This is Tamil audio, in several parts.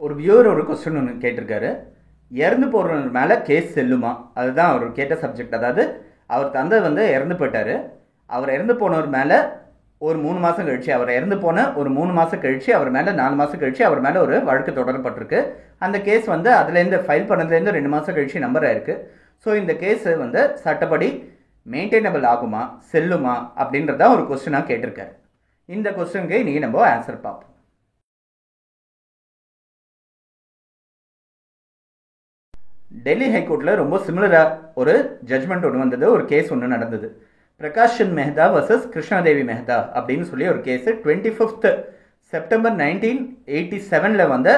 ஒரு வியூவர் ஒரு கொஸ்டின் ஒன்று கேட்டிருக்காரு. இறந்து போகிறவர் மேலே கேஸ் செல்லுமா? அதுதான் அவர் கேட்ட சப்ஜெக்ட். அதாவது அவர் தந்தை இறந்து போயிட்டார். அவர் இறந்து போனவர் மேலே ஒரு 3 மாதம் கழிச்சு, அவர் இறந்து போன ஒரு 3 மாதம் கழிச்சு அவர் மேலே 4 மாதம் கழிச்சு அவர் மேலே ஒரு வழக்கு தொடரப்பட்டிருக்கு. அந்த கேஸ் அதுலேருந்து ஃபைல் பண்ணதுலேருந்து 2 மாதம் கழிச்சு நம்பர் ஆயிருக்கு. ஸோ இந்த கேஸ் சட்டப்படி மெயின்டைனபிள் ஆகுமா, செல்லுமா அப்படின்றத ஒரு கொஸ்டினாக கேட்டிருக்காரு. இந்த கொஸ்டினுக்கு இன்றைக்கி நம்ம ஆன்சர் பார்ப்போம். டெல்லி ஹைகோர்ட்டில் ரொம்ப சிமிலராக ஒரு ஜட்ஜ்மெண்ட் ஒன்று வந்தது, ஒரு கேஸ் ஒன்று நடந்தது. பிரகாஷ் சந்த் மெஹ்தா வர்சஸ் கிருஷ்ணாதேவி மெஹ்தா அப்படின்னு சொல்லி ஒரு கேஸு 25th செப்டம்பர் 1987 வந்த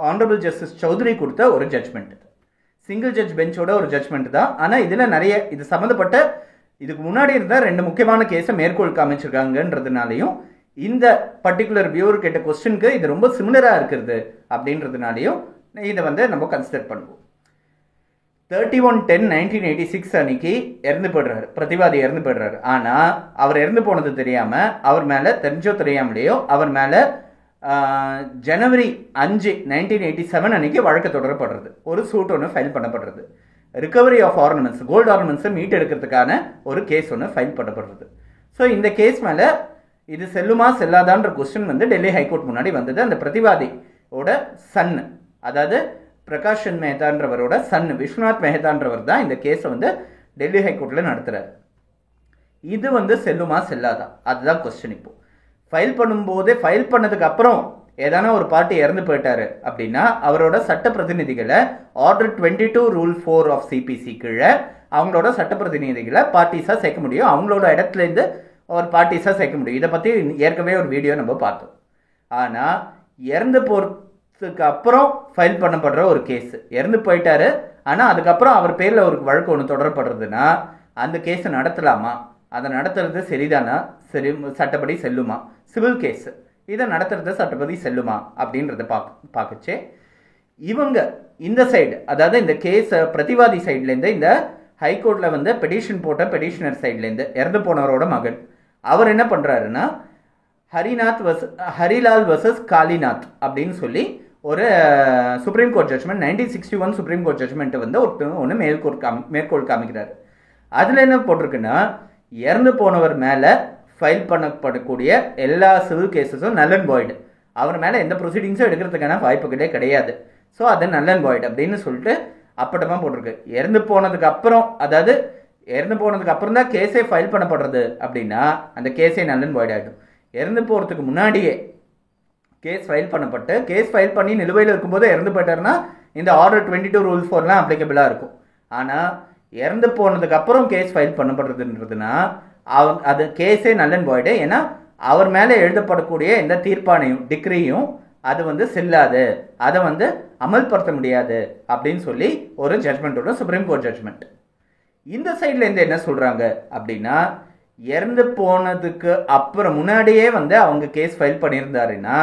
ஆனரபிள் ஜஸ்டிஸ் சௌத்ரி கொடுத்த ஒரு ஜட்ஜ்மெண்ட். சிங்கிள் ஜட்ஜ் பெஞ்சோட ஒரு ஜட்ஜ்மெண்ட் தான். ஆனால் இதில் நிறைய இது சம்மந்தப்பட்ட இதுக்கு முன்னாடி இருந்தால் 2 முக்கியமான கேஸை மேற்கோள் காமிச்சிருக்காங்கன்றதுனாலையும் இந்த பர்டிகுலர் வியூவர் கேட்ட கொஸ்டினுக்கு இது ரொம்ப சிமிலராக இருக்கிறது அப்படின்றதுனாலையும் இதை நம்ம கன்சிடர் பண்ணுவோம். 31/10/1986 அன்னைக்கு இறந்து போய்டுறாரு, பிரதிவாதி இறந்து போய்டுறாரு. ஆனால் அவர் இறந்து போனது தெரியாமல், அவர் மேலே தெரிஞ்சோ தெரியாமலேயோ அவர் மேலே ஜனவரி 5, 1987 அன்னைக்கு வழக்கு தொடரப்படுறது. ஒரு சூட் ஒன்று ஃபைல் பண்ணப்படுறது. ரிகவரி ஆஃப் ஆர்னமெண்ட்ஸ், கோல்டு ஆர்னமெண்ட்ஸை மீட் எடுக்கிறதுக்கான ஒரு கேஸ் ஒன்று ஃபைல் பண்ணப்படுறது. ஸோ இந்த கேஸ் மேலே இது செல்லுமா செல்லாதான்ற கொஸ்டின் டெல்லி ஹைகோர்ட் முன்னாடி வந்தது. அந்த பிரதிவாதியோட சன், அதாவது பிரகாஷ் சந்த் மெஹ்தான்றவரோட சன் விஸ்வநாத் மெஹ்தான்றவர் தான் இந்த கேஸை டெல்லி ஹைகோர்ட்டில் நடத்துகிறார். இது செல்லுமா செல்லாதா, அதுதான் கொஸ்டின். இப்போ ஃபைல் பண்ணும்போதே, ஃபைல் பண்ணதுக்கு அப்புறம் ஏதான ஒரு பார்ட்டி இறந்து போயிட்டாரு அப்படின்னா அவரோட சட்ட பிரதிநிதிகளை ஆர்டர் 22 ரூல் 4 ஆஃப் சிபிசி கீழே அவங்களோட சட்ட பிரதிநிதிகளை பார்ட்டிஸாக சேர்க்க முடியும். அவங்களோட இடத்துலேருந்து ஒரு பார்ட்டிஸாக சேர்க்க முடியும். இதை பற்றி ஏற்கனவே ஒரு வீடியோ நம்ம பார்த்தோம். ஆனால் இறந்து போகிறதுக்கு அப்புறம் ஃபைல் பண்ணப்படுற ஒரு கேஸ், இறந்து போயிட்டாரு ஆனால் அதுக்கப்புறம் அவர் பேரில் ஒரு வழக்கு ஒன்று தொடரப்படுறதுன்னா அந்த கேஸை நடத்தலாமா, அதை நடத்துறது சரிதானா, சரி சட்டப்படி செல்லுமா, சிவில் கேஸ் இதை நடத்துறது சட்டப்படி செல்லுமா அப்படின்றத பார்க்கச்சே இவங்க இந்த சைடு, அதாவது இந்த கேஸை பிரதிவாதி சைட்லேருந்து இந்த ஹைகோர்ட்டில் பெடிஷன் போட்ட பெடிஷனர் சைட்லேருந்து இறந்து போனவரோட மகன் அவர் என்ன பண்ணுறாருன்னா ஹரிலால் வர்சஸ் காளிநாத் அப்படின்னு சொல்லி ஒரு supreme court judgment 1961 supreme court judgment ஒன்று மேற்கோள் காமிக்கிறாரு. அதில் என்ன போட்டிருக்குன்னா, இறந்து போனவர் மேலே ஃபைல் பண்ணப்படக்கூடிய எல்லா சிவில் கேஸஸும் நல் அண்ட் வாய்டு, அவர் மேலே எந்த ப்ரொசீடிங்ஸும் எடுக்கிறதுக்கான வாய்ப்புகளே கிடையாது. ஸோ அது நல் அண்ட் வாய்டு அப்படின்னு சொல்லிட்டு அப்பட்டமாக போட்டிருக்கு. இறந்து போனதுக்கு அப்புறம், அதாவது இறந்து போனதுக்கு அப்புறம் தான் கேஸே ஃபைல் பண்ணப்படுறது அப்படின்னா அந்த கேஸே நல் அண்ட் வாய்டு ஆகிடும். இறந்து போகிறதுக்கு முன்னாடியே கேஸ் ஃபைல் பண்ணப்பட்டு கேஸ் ஃபைல் பண்ணி நிலுவையில் இருக்கும்போது இறந்து போயிட்டாருன்னா இந்த ஆர்டர் 22 ரூல் 4 அப்ளிகபிளாக இருக்கும். ஆனால் இறந்து போனதுக்கு அப்புறம் கேஸ் ஃபைல் பண்ணப்படுறதுன்றதுன்னா அது கேஸே நல் அண்ட் வாய்டு. ஏன்னா அவர் மேலே எழுதப்படக்கூடிய எந்த தீர்ப்பானையும் டிக்ரியும் அது செல்லாது, அதை அமல்படுத்த முடியாது அப்படின்னு சொல்லி ஒரு ஜட்மெண்ட்டோட சுப்ரீம் கோர்ட் ஜட்மெண்ட். இந்த சைட்லேருந்து என்ன சொல்கிறாங்க அப்படின்னா, இறந்து போனதுக்கு அப்புறம் முன்னாடியே அவங்க கேஸ் ஃபைல் பண்ணியிருந்தாருன்னா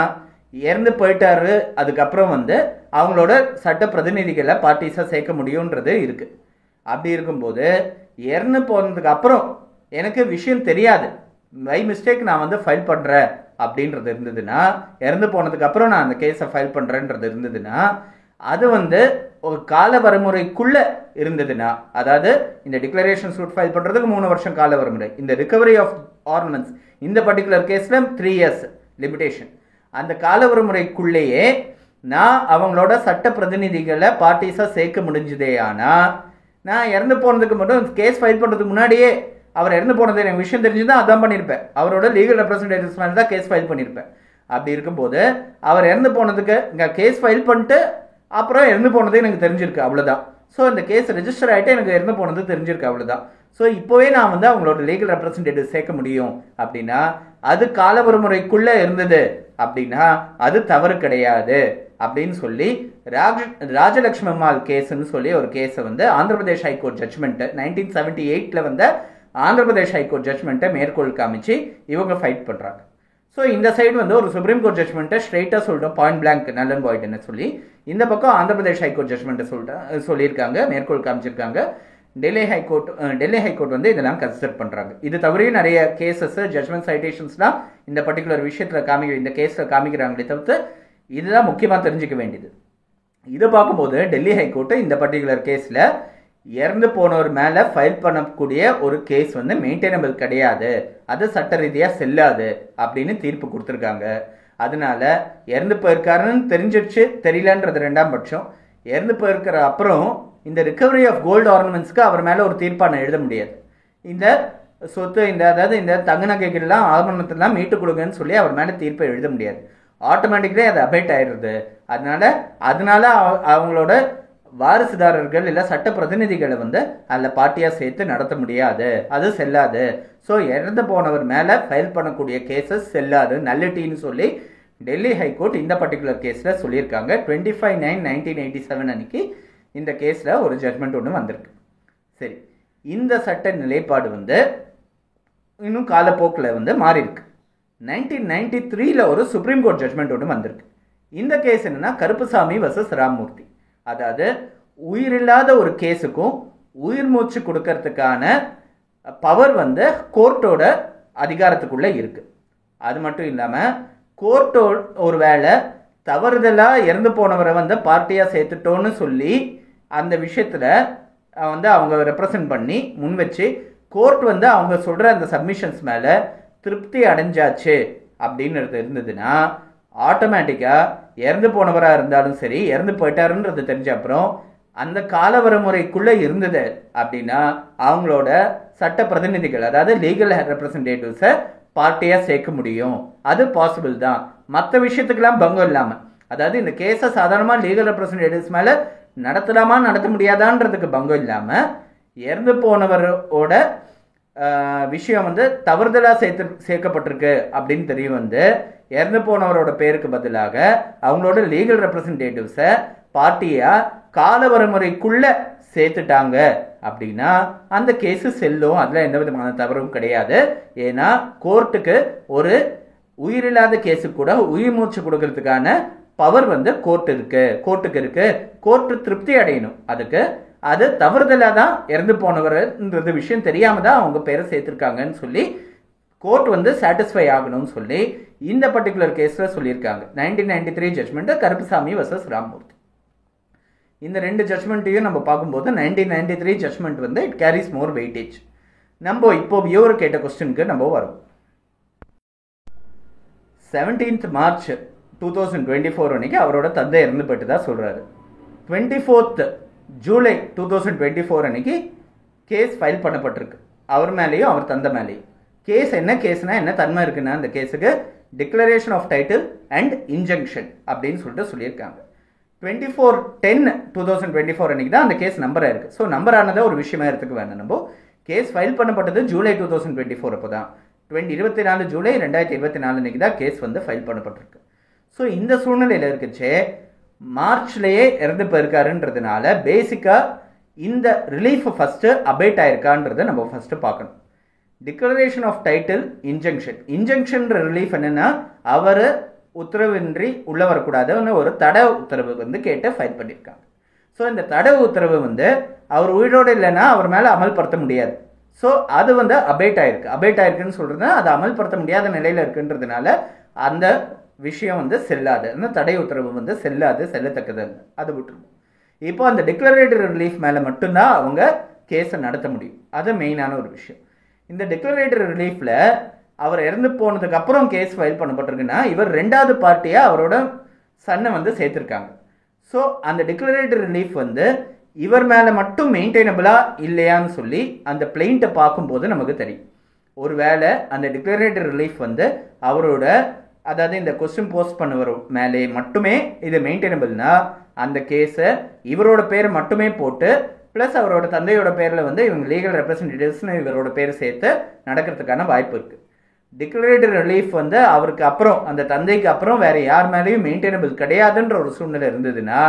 இறந்து போயிட்டாரு, அதுக்கப்புறம் அவங்களோட சட்ட பிரதிநிதிகளை பார்ட்டிஸாக சேர்க்க முடியுன்றது இருக்குது. அப்படி இருக்கும்போது இறந்து போனதுக்கு அப்புறம் எனக்கு விஷயம் தெரியாது, பை மிஸ்டேக் நான் ஃபைல் பண்ணுறேன் அப்படின்றது இருந்ததுன்னா, இறந்து போனதுக்கு அப்புறம் நான் அந்த கேஸை ஃபைல் பண்ணுறேன்றது இருந்ததுன்னா அது ஒரு கால வரைமுறைக்குள்ளே இருந்ததுன்னா, அதாவது இந்த டிக்ளரேஷன் சூட் ஃபைல் பண்ணுறதுக்கு 3 வருஷம் கால வரைமுறை, இந்த ரிகவரி ஆஃப் ஆர்னமெண்ட்ஸ் இந்த பர்டிகுலர் கேஸில் 3 years லிமிடேஷன், அந்த கால வரைமுறைக்குள்ளேயே நான் அவங்களோட சட்ட பிரதிநிதிகளை பார்ட்டிஸாக சேர்க்க முடிஞ்சதே. ஆனால் நான் இறந்து போனதுக்கு மட்டும் கேஸ் ஃபைல் பண்ணுறதுக்கு முன்னாடியே அவர் இறந்து போனது எனக்கு விஷயம் தெரிஞ்சுதான் அதான் பண்ணியிருப்பேன், அவரோட லீகல் ரெப்ரஸன்டேட்டிவ்ஸ் மேலே தான் கேஸ் ஃபைல் பண்ணியிருப்பேன். அப்படி இருக்கும்போது அவர் இறந்து போனதுக்கு இங்கே கேஸ் ஃபைல் பண்ணிட்டு அப்புறம் இறந்து போனது எனக்கு தெரிஞ்சிருக்கு, அவ்வளோதான். ஸோ இந்த கேஸ் ரெஜிஸ்டர் ஆகிட்டு எனக்கு இறந்து போனது தெரிஞ்சிருக்கு, அவ்வளோதான். ஸோ இப்போவே நான் அவங்களோட லீகல் ரெப்ரஸன்டேட்டிவ் சேர்க்க முடியும் அப்படின்னா அது காலவரைமுறைக்குள்ளே இருந்தது அப்படின்னா அது தவறு கிடையாது அப்படின்னு சொல்லி ராஜலட்சுமி அம்மாள் கேஸ்ன்னு சொல்லி ஒரு கேஸை Andhra Pradesh high court judgment 1978 Andhra Pradesh high court ஜட்ஜ்மெண்ட்டை மேற்கோள் காமிச்சு இவங்க ஃபைட் பண்ணுறாங்க. ஸோ இந்த சைடு ஒரு சுப்ரீம் கோர்ட் ஜட்ஜ்மெண்ட்டை ஸ்ட்ரெயிட்டாக சொல்லிட்டோம், பாயிண்ட் பிளாங்க் நல் அண்ட் வாய்டுன்னு சொல்லி. இந்த பக்கம் ஆந்திர பிரதேஷ் ஹைகோர்ட் ஜட்ஜ்மெண்ட்டை சொல்லியிருக்காங்க, மேற்கோள் காமிச்சிருக்காங்க. டெல்லி ஹைகோர்ட் இதெல்லாம் கன்சிடர் பண்ணுறாங்க. இது தவிரையும் நிறைய கேசஸ் ஜட்ஜ்மெண்ட் சைட்டேஷன்ஸ்லாம் இந்த பர்டிகுலர் விஷயத்தில் இந்த கேஸில் காமிக்கிறாங்களே தவிர்த்து இதுதான் முக்கியமாக தெரிஞ்சுக்க வேண்டியது. இதை பார்க்கும்போது டெல்லி ஹைகோர்ட்டு இந்த பர்டிகுலர் கேஸில் இறந்து போனவர் மேலே ஃபைல் பண்ணக்கூடிய ஒரு கேஸ் வந்து மெயின்டைனபிள் கிடையாது, அது சட்ட ரீதியாக செல்லாது அப்படின்னு தீர்ப்பு கொடுத்துருக்காங்க. அதனால இறந்து போயிருக்காருன்னு தெரிஞ்சிடுச்சு, தெரியலன்றது ரெண்டாம் பட்சம். இறந்து போயிருக்கிற அப்புறம் இந்த ரிகவரி ஆஃப் கோல்டு ஆர்னமெண்ட்ஸ்க்கு அவர் மேலே ஒரு தீர்ப்பான எழுத முடியாது. இந்த சொத்து அதாவது இந்த தங்க நகைகள்லாம் ஆர்னமெண்ட்லாம் மீட்டு கொடுங்கன்னு சொல்லி அவர் மேலே தீர்ப்பை எழுத முடியாது. ஆட்டோமேட்டிக்கலி அது அபேட் ஆயிடுது. அதனால அவங்களோட வாரிசுதாரர்கள் இல்லை சட்ட பிரதிநிதிகளை வந்து அதில் பார்ட்டியாக சேர்த்து நடத்த முடியாது, அது செல்லாது. ஸோ இறந்து போனவர் மேலே ஃபைல் பண்ணக்கூடிய கேசஸ் செல்லாது, நல்லிட்டின்னு சொல்லி டெல்லி ஹைகோர்ட் இந்த பர்டிகுலர் கேஸில் சொல்லியிருக்காங்க. 25/9/1987 அன்னைக்கு இந்த கேஸில் ஒரு ஜட்மெண்ட் ஒன்று வந்திருக்கு. சரி, இந்த சட்ட நிலைப்பாடு வந்து இன்னும் காலப்போக்கில் வந்து மாறி இருக்கு. 1993 ஒரு சுப்ரீம் கோர்ட் ஜட்மெண்ட் ஒன்று வந்திருக்கு. இந்த கேஸ் என்னன்னா கருப்புசாமி வர்சஸ் ராமமூர்த்தி. அதாவது உயிரில்லாத ஒரு கேஸுக்கும் உயிர் மூச்சு கொடுக்கறதுக்கான பவர் வந்து கோர்ட்டோட அதிகாரத்துக்குள்ளே இருக்கு. அது மட்டும் இல்லாமல் கோர்ட்டோ ஒரு வேளை தவறுதலாக இறந்து போனவரை வந்து பார்ட்டியாக சேர்த்துட்டோன்னு சொல்லி அந்த விஷயத்தில் வந்து அவங்க ரெப்ரசன்ட் பண்ணி முன் வச்சு கோர்ட் வந்து அவங்க சொல்கிற அந்த சப்மிஷன்ஸ் மேலே திருப்தி அடைஞ்சாச்சு அப்படின்றது இருந்ததுன்னா ஆட்டோமேட்டிக்காக இறந்து போனவராக இருந்தாலும் சரி, இறந்து போயிட்டாருன்றது தெரிஞ்ச அப்புறம் அந்த காலவரமுறைக்குள்ளே இருந்தது அப்படின்னா அவங்களோட சட்ட பிரதிநிதிகள், அதாவது லீகல் ரெப்ரசன்டேட்டிவ்ஸை பார்ட்டியாக சேர்க்க முடியும். அது பாசிபிள் தான், மற்ற விஷயத்துக்கெல்லாம் பங்கம் இல்லாமல். அதாவது இந்த கேஸை சாதாரணமாக லீகல் ரெப்ரசன்டேட்டிவ்ஸ் மேலே நடத்தலாமா நடத்த முடியாதான்றதுக்கு பங்கம் இல்லாமல் இறந்து போனவரோட விஷயம் வந்து தவறுதலாக சேர்க்கப்பட்டிருக்கு அப்படின்னு தெரிய வந்து இறந்து போனவரோட பேருக்கு பதிலாக அவங்களோட லீகல் ரெப்ரசன்டேட்டிவ்ஸை பார்ட்டியாக காலவரமுறைக்குள்ளே சேர்த்துட்டாங்க அப்படின்னா அந்த கேஸு செல்லும், அதில் எந்த விதமான தவறும் கிடையாது. ஏன்னா கோர்ட்டுக்கு ஒரு உயிரில்லாத கேஸுக்கு கூட உயிர் மூச்சு கொடுக்கறதுக்கான பவர் வந்து கோர்ட்டுக்கு இருக்கு. கோர்ட்டு திருப்தி அடையணும். அதுக்கு அது தவறுதலாக தான் இறந்து போனவர்ன்றது விஷயம் தெரியாம தான் அவங்க பேரை சேர்த்துருக்காங்கன்னு சொல்லி கோர்ட் வந்து சாட்டிஸ்ஃபை ஆகணும்னு சொல்லி இந்த பர்டிகுலர் கேஸில் சொல்லியிருக்காங்க. 1993 ஜட்மெண்ட் கருப்புசாமி வர்சஸ் ராமமூர்த்தி. இந்த ரெண்டு ஜட்மெண்ட்டையும் நம்ம பார்க்கும்போது 1993 ஜட்மெண்ட் வந்து இட் கேரிஸ் மோர் வெயிட்டேஜ். நம்ம இப்போ வியூவர் கேட்ட கொஸ்டினுக்கு நம்ம வரும். 17th March 2024 அன்னைக்கு அவரோட தந்தை இறந்து போயிட்டு தான் சொல்கிறாரு. 24th July 2024 அன்னைக்கு கேஸ் ஃபைல் பண்ணப்பட்டிருக்கு அவர் மேலேயும் அவர் தந்தை மேலேயும். கேஸ் என்ன கேஸ்னா என்ன தன்மை இருக்குன்னா அந்த கேஸுக்கு declaration of title and injunction அப்படின்னு சொல்லிட்டு சொல்லியிருக்காங்க. 24/10/2024 அன்னைக்கு தான் அந்த கேஸ் நம்பராக இருக்குது. ஸோ நம்பர் ஆனதை ஒரு விஷயமா எடுத்துக்க வேண்டாம். நம்ம கேஸ் ஃபைல் பண்ணப்பட்டது ஜூலை 2024 அப்போ தான் 24 ஜூலை 2024 அன்னைக்கு தான் கேஸ் வந்து ஃபைல் பண்ணப்பட்டிருக்கு. ஸோ இந்த சூழ்நிலையில் இருக்குச்சே மார்ச்லேயே இறந்து போயிருக்காருன்றதுனால பேசிக்காக இந்த ரிலீஃப் ஃபஸ்ட்டு அபேட் ஆயிருக்கான்றதை நம்ம ஃபஸ்ட்டு பார்க்கணும். Declaration of title injunction relief என்னென்னா அவர் உத்தரவின்றி உள்ளே வரக்கூடாதுன்னு ஒரு தடை உத்தரவு வந்து கேட்டு ஃபைல் பண்ணியிருக்காங்க. ஸோ இந்த தடை உத்தரவு வந்து அவர் உயிரோடு இல்லைன்னா அவர் மேலே அமல்படுத்த முடியாது. ஸோ அது வந்து அபேட் ஆயிருக்குன்னு சொல்கிறதுனா அது அமல்படுத்த முடியாத நிலையில் இருக்குன்றதுனால அந்த விஷயம் வந்து செல்லாது, அந்த தடை உத்தரவு வந்து செல்லத்தக்கது, அது விட்டுருவோம். இப்போ அந்த டிக்ளரேட்டரி ரிலீஃப் மேலே மட்டும்தான் அவங்க கேஸை நடத்த முடியும். அது மெயினான ஒரு விஷயம். இந்த டிக்ளரேட்டரி ரிலீஃபில் அவர் இறந்து போனதுக்கு அப்புறம் கேஸ் ஃபைல் பண்ணப்பட்டிருக்குன்னா இவர் ரெண்டாவது பார்ட்டியாக அவரோட சன்னை வந்து சேர்த்துருக்காங்க. ஸோ அந்த டிக்ளரேட்டரி ரிலீஃப் வந்து இவர் மேலே மட்டும் மெயின்டைனபிளா இல்லையான்னு சொல்லி அந்த பிளெயிண்ட்டை பார்க்கும்போது நமக்கு தெரியும். ஒருவேளை அந்த டிக்ளரேட்டரி ரிலீஃப் வந்து அவரோட அதாவது இந்த கொஸ்டின் போஸ்ட் பண்ணுவர் மேலே மட்டுமே இது மெயின்டைனபிள்னா அந்த கேஸை இவரோட பேர் மட்டுமே போட்டு ப்ளஸ் அவரோட தந்தையோட பேரில் வந்து இவங்க லீகல் ரெப்ரசன்டேட்டிவ்ஸ்னு இவரோட பேர் சேர்த்து நடக்கிறதுக்கான வாய்ப்பு இருக்குது. டிக்ளரேட்டரி ரிலீஃப் வந்து அவருக்கு அப்புறம் அந்த தந்தைக்கு அப்புறம் வேறு யார் மேலேயும் மெயின்டைனபிள் கிடையாதுன்ற ஒரு சூழ்நிலை இருந்ததுன்னா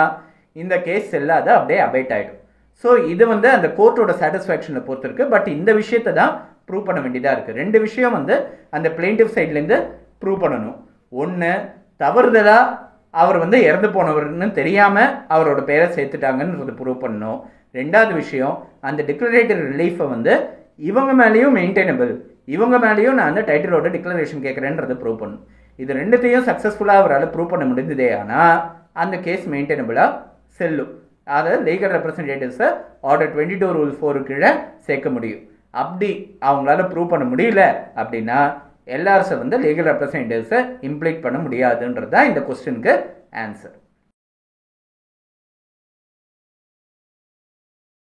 இந்த கேஸ் செல்லாத அப்படியே அபேட் ஆகிடும். ஸோ இது வந்து அந்த கோர்ட்டோட சாட்டிஸ்ஃபேக்ஷனை பொறுத்திருக்கு. பட் இந்த விஷயத்தை தான் ப்ரூவ் பண்ண வேண்டியதாக இருக்குது. ரெண்டு விஷயம் வந்து அந்த பிளெயிண்டிவ் சைட்லேருந்து ப்ரூவ் பண்ணணும். ஒன்று, தவறுதலாக அவர் வந்து இறந்து போனவர்னு தெரியாமல் அவரோட பேரை சேர்த்துட்டாங்கன்றது ப்ரூவ் பண்ணணும். ரெண்டாவது விஷயம், அந்த டிக்ளரேட்டரி ரிலீஃபை வந்து இவங்க மேலேயும் மெயின்டைனபிள், இவங்க மேலேயும் நான் அந்த டைட்டிலோட டிக்ளரேஷன் கேட்குறேன்றதை ப்ரூவ் பண்ணணும். இது ரெண்டுத்தையும் சக்ஸஸ்ஃபுல்லாக அவரால் ப்ரூவ் பண்ண முடிஞ்சதே ஆனால் அந்த கேஸ் மெயின்டைனபிளாக செல்லும். அதை லீகல் ரெப்ரசன்டேட்டிவ்ஸை ஆர்டர் 22 ரூல் 4 கீழே சேர்க்க முடியும். அப்படி அவங்களால ப்ரூவ் பண்ண முடியல அப்படின்னா எல்ஆர்ஸை வந்து லீகல் ரெப்ரசன்டேட்டிவ்ஸை இம்ப்ளீட் பண்ண முடியாதுன்றது தான் இந்த கொஸ்டினுக்கு ஆன்சர்.